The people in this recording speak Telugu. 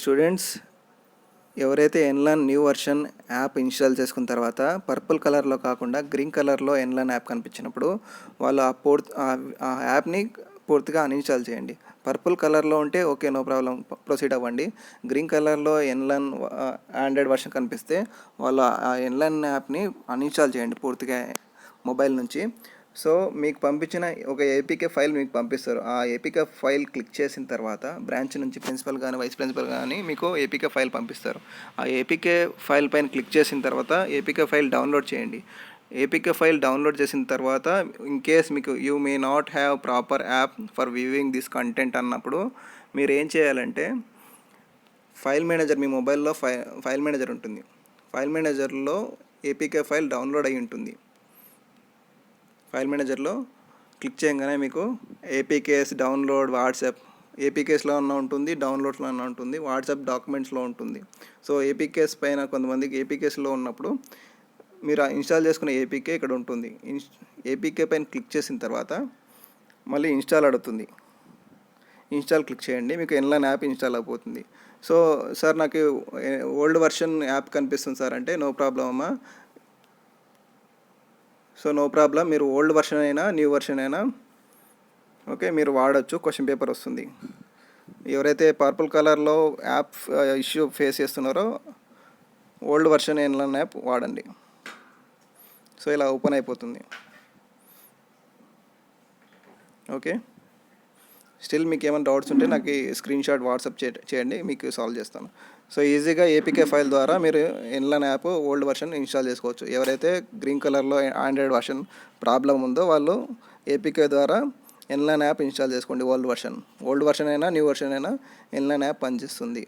స్టూడెంట్స్, ఎవరైతే ఎన్లర్న్ న్యూ వర్షన్ యాప్ ఇన్స్టాల్ చేసుకున్న తర్వాత పర్పుల్ కలర్లో కాకుండా గ్రీన్ కలర్లో ఎన్లర్న్ యాప్ కనిపించినప్పుడు వాళ్ళు ఆ యాప్ని పూర్తిగా అన్ఇన్స్టాల్ చేయండి. పర్పుల్ కలర్లో ఉంటే ఓకే, నో ప్రాబ్లం, ప్రొసీడ్ అవ్వండి. గ్రీన్ కలర్లో ఎన్లర్న్ ఆండ్రాయిడ్ వర్షన్ కనిపిస్తే వాళ్ళు ఆ ఎన్లర్న్ యాప్ని అన్ఇన్స్టాల్ చేయండి పూర్తిగా మొబైల్ నుంచి. సో మీకు పంపించిన ఒక ఏపీకే ఫైల్ మీకు పంపిస్తారు. ఆ ఏపీకే ఫైల్ క్లిక్ చేసిన తర్వాత బ్రాంచ్ నుంచి ప్రిన్సిపల్ కానీ వైస్ ప్రిన్సిపల్ కానీ మీకు ఏపీకే ఫైల్ పంపిస్తారు. ఆ ఏపీకే ఫైల్ పైన క్లిక్ చేసిన తర్వాత ఏపీకే ఫైల్ డౌన్లోడ్ చేయండి. ఏపీకే ఫైల్ డౌన్లోడ్ చేసిన తర్వాత ఇన్ కేస్ మీకు you may not have proper app for viewing this content అన్నప్పుడు మీరు ఏం చేయాలంటే ఫైల్ మేనేజర్, మీ మొబైల్లో ఫైల్ మేనేజర్ ఉంటుంది. ఫైల్ మేనేజర్లో ఏపీకే ఫైల్ డౌన్లోడ్ అయి ఉంటుంది. ఫైల్ మేనేజర్లో క్లిక్ చేయగానే మీకు ఏపీకేస్ డౌన్లోడ్ వాట్సాప్, ఏపీకేస్లో ఉన్న ఉంటుంది, డౌన్లోడ్స్లో ఉన్న ఉంటుంది, వాట్సాప్ డాక్యుమెంట్స్లో ఉంటుంది. సో ఏపీకేస్ పైన కొంతమందికి ఏపీకేస్లో ఉన్నప్పుడు మీరు ఇన్స్టాల్ చేసుకునే ఏపీకే ఇక్కడ ఉంటుంది. ఏపీకే పైన క్లిక్ చేసిన తర్వాత మళ్ళీ ఇన్స్టాల్ అడుగుతుంది. ఇన్స్టాల్ క్లిక్ చేయండి, మీకు ఎన్లర్న్ యాప్ ఇన్స్టాల్ అయిపోతుంది. సో సార్ నాకు ఓల్డ్ వర్షన్ యాప్ కనిపిస్తుంది సార్ అంటే నో ప్రాబ్లం అమ్మా. సో నో ప్రాబ్లం, మీరు ఓల్డ్ వర్షన్ అయినా న్యూ వర్షన్ అయినా ఓకే మీరు వాడచ్చు. క్వశ్చన్ పేపర్ వస్తుంది. ఎవరైతే పర్పుల్ కలర్లో యాప్ ఇష్యూ ఫేస్ చేస్తున్నారో ఓల్డ్ వర్షన్ ఎన్లర్న్ యాప్ వాడండి. సో ఇలా ఓపెన్ అయిపోతుంది. ఓకే, స్టిల్ మీకు ఏమైనా డౌట్స్ ఉంటే నాకు స్క్రీన్ షాట్ వాట్సాప్ చేయండి, మీకు సాల్వ్ చేస్తాను. సో ఈజీగా ఏపీకే ఫైల్ ద్వారా మీరు ఎన్లర్న్ యాప్ ఓల్డ్ వర్షన్ ఇన్స్టాల్ చేసుకోవచ్చు. ఎవరైతే గ్రీన్ కలర్లో ఆండ్రాయిడ్ వర్షన్ ప్రాబ్లం ఉందో వాళ్ళు ఏపీకే ద్వారా ఎన్లర్న్ యాప్ ఇన్స్టాల్ చేసుకోండి. ఓల్డ్ వర్షన్ అయినా న్యూ వర్షన్ అయినా ఎన్లర్న్ యాప్ పనిచేస్తుంది.